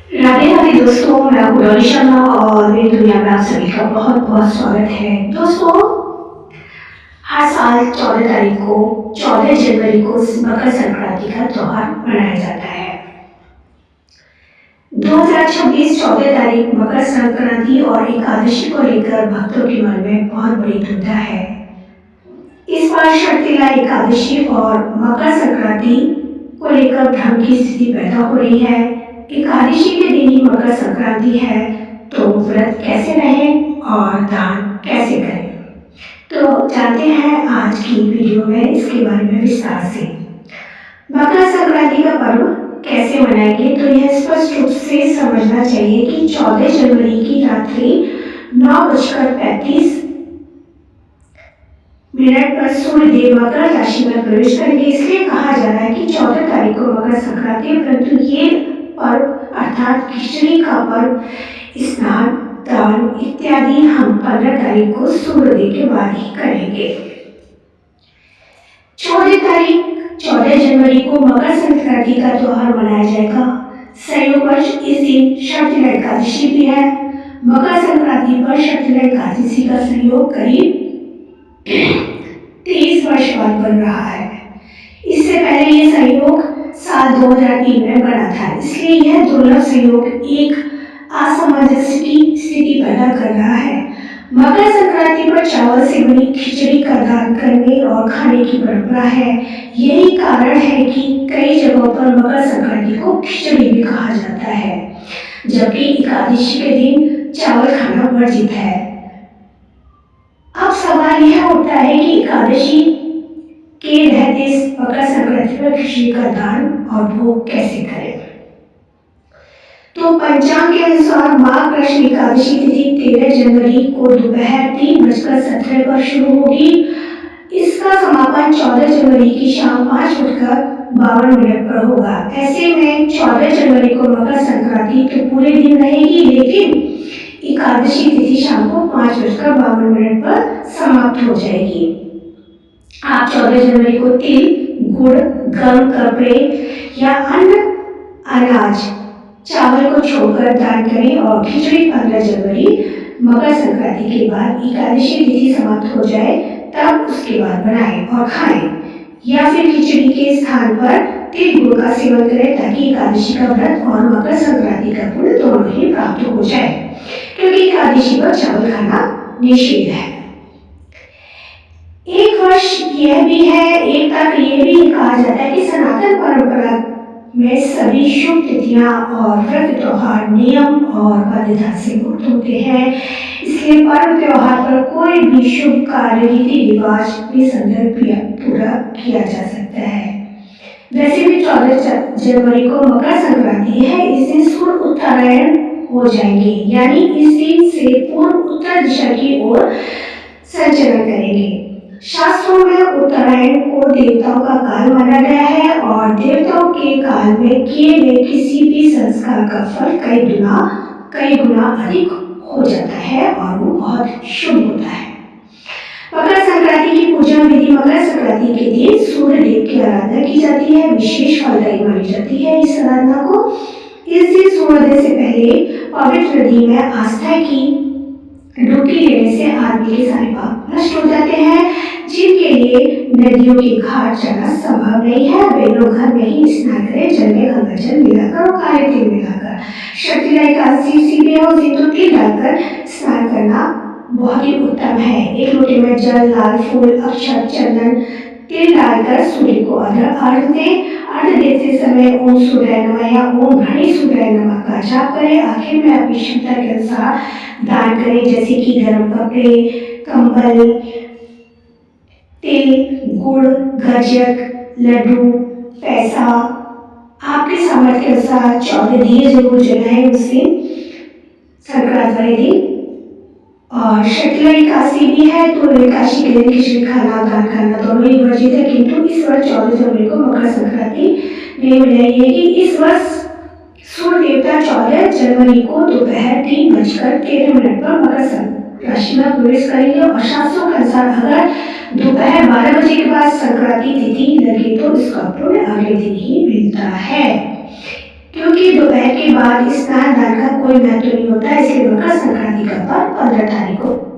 राधे राधे दोस्तों, मैं हूँ डॉली शर्मा और मेरी दुनिया में आप सभी का बहुत बहुत स्वागत है। दोस्तों, हर साल 14 तारीख को 14 जनवरी को मकर संक्रांति का त्योहार मनाया जाता है। 2026 14 तारीख मकर संक्रांति और एकादशी को लेकर भक्तों के मन में बहुत बड़ी दुविधा है। इस बार शक्तिला एकादशी और मकर संक्रांति को लेकर भ्रम की स्थिति पैदा हो रही है। एकादशी के दिन ही मकर संक्रांति है, तो व्रत कैसे रहें और दान कैसे करें, तो जानते हैं आज की वीडियो में इसके बारे में विस्तार से। मकर संक्रांति का पर्व कैसे मनाएंगे, तो यह स्पष्ट रूप से समझना चाहिए कि 14 जनवरी की रात्रि 9:35 पर सूर्यदेव मकर राशि में प्रवेश करेंगे। इसलिए कहा जा रहा है कि 14 तारीख को मकर संक्रांति है, परंतु ये पर्व अर्थात खिचड़ी का पर्व, स्नान दान इत्यादि हम 15 तारीख को सूर्योदय के बाद ही करेंगे। 14 जनवरी को मकर संक्रांति का त्योहार मनाया जाएगा। संयोगवश इस दिन शक्तिला एकादशी भी है। मकर संक्रांति पर शक्तिला एकादशी का संयोग करीब 23 वर्ष बाद बन रहा है। इससे पहले यह संयोग साल 2003 में बना था, इसलिए यह दुर्लभ संयोग एक असमंजस की स्थिति पैदा कर रहा है। मकर संक्रांति पर चावल से बनी खिचड़ी का दान करने और खाने की परंपरा है। यही कारण है कि कई जगहों पर मकर संक्रांति को खिचड़ी भी कहा जाता है, जबकि एकादशी के दिन चावल खाना वर्जित है। अब सवाल यह उठता है कि एकादशी के रहते मकर संक्रांति पर खिचड़ी का दान और भोग कैसे करें। तो पंचांग के अनुसार माघ कृष्ण एकादशी तिथि 13 जनवरी को दोपहर 3:17 पर शुरू होगी। इसका समापन 14 जनवरी की शाम 5:52 पर होगा। ऐसे में 14 जनवरी को मकर संक्रांति तो पूरे दिन रहेगी, लेकिन एकादशी तिथि शाम को 5:52 पर समाप्त हो जाएगी। आप 14 जनवरी को तिल, गुड़, गम, कपड़े या अन्य अनाज चावल को छोड़कर दान करें और खिचड़ी 15 जनवरी मकर संक्रांति के बाद एकादशी तिथि समाप्त हो जाए तब उसके बाद बनाएं और खाएं, या फिर खिचड़ी के स्थान पर तिल गुड़ का सेवन करें ताकि एकादशी का व्रत और मकर संक्रांति का पुण्य दोनों ही प्राप्त हो जाए, क्योंकि एकादशी पर चावल खाना निषेध है। एक वर्ष यह भी है, एक तक यह भी कहा जाता है कि सनातन परंपरा में सभी शुभ तिथियां और व्रत त्योहार नियम और बाध्यता से मुक्त होते हैं। इसलिए पर्व त्योहार पर कोई भी शुभ कार्य रीति रिवाज निसंदेह पूरा किया जा सकता है। वैसे भी 14 जनवरी को मकर संक्रांति है। इस दिन सूर्य उत्तरायण हो जाएंगे, यानी इस दिन से पूर्व उत्तर दिशा की ओर संचरण करेंगे। शास्त्रों में उत्तरायण को देवताओं का काल माना गया है और देवताओं के काल में किए गए किसी भी संस्कार का फल कई गुना अधिक हो जाता है और वो बहुत शुभ होता है। मकर संक्रांति की पूजा विधि मकर संक्रांति के दिन सूर्य देव की आराधना की जाती है, विशेष फलदायी मानी जाती है। इस आराधना को इस दिन सूर्योदय से पहले पवित्र नदी में आस्था की डुबकी लेने से आदमी के सारे पाप नष्ट हो जाते हैं। जिनके लिए नदियों के घाट जाना संभव नहीं है, वे लोग घर में ही स्नान करें, जल में गंगा जल मिलाकर और काले तिल मिलाकर। शक्तिला एकादशी में उस दिन तो तिल डालकर स्नान करना बहुत ही उत्तम है। एक लोटे में जल, लाल फूल, अक्षत, चंदन, तिल डालकर सूर्य को अर्घ दें। अर्घ देते समय ओम सूर्याय नमः या ओम घड़ी सूर्याय नमः का जाप करें। आखिर में अपनी क्षमता के अनुसार दान करें, जैसे कि गर्म कपड़े, कंबल, तिल, गुड़, गज्जक, लड्डू, पैसा आपके सामर्थ्य के अनुसार 14 दिए जरूर जलाएं उस दिन संक्रांति वाले दिन। और शक्तिला एकादशी भी है, तो एकादशी के दिन खिचड़ी खाना दान करना दोनों ही वर्जित है, किंतु इस वर्ष 14 जनवरी को मकर संक्रांति नहीं मनाएगी। इस वर्ष सूर्य देवता 14 जनवरी को दोपहर 3:13 पर मकर राशि में प्रवेश करेंगे और शास्त्रों के अनुसार अगर दोपहर 12 बजे के बाद संक्रांति तिथि लगे तो इसका पुण्य अगले दिन ही मिलता है। क्योंकि दोपहर के बाद स्नान दान का कोई महत्व नहीं होता, इसलिए मकर संक्रांति का पर्व 15 तारीख को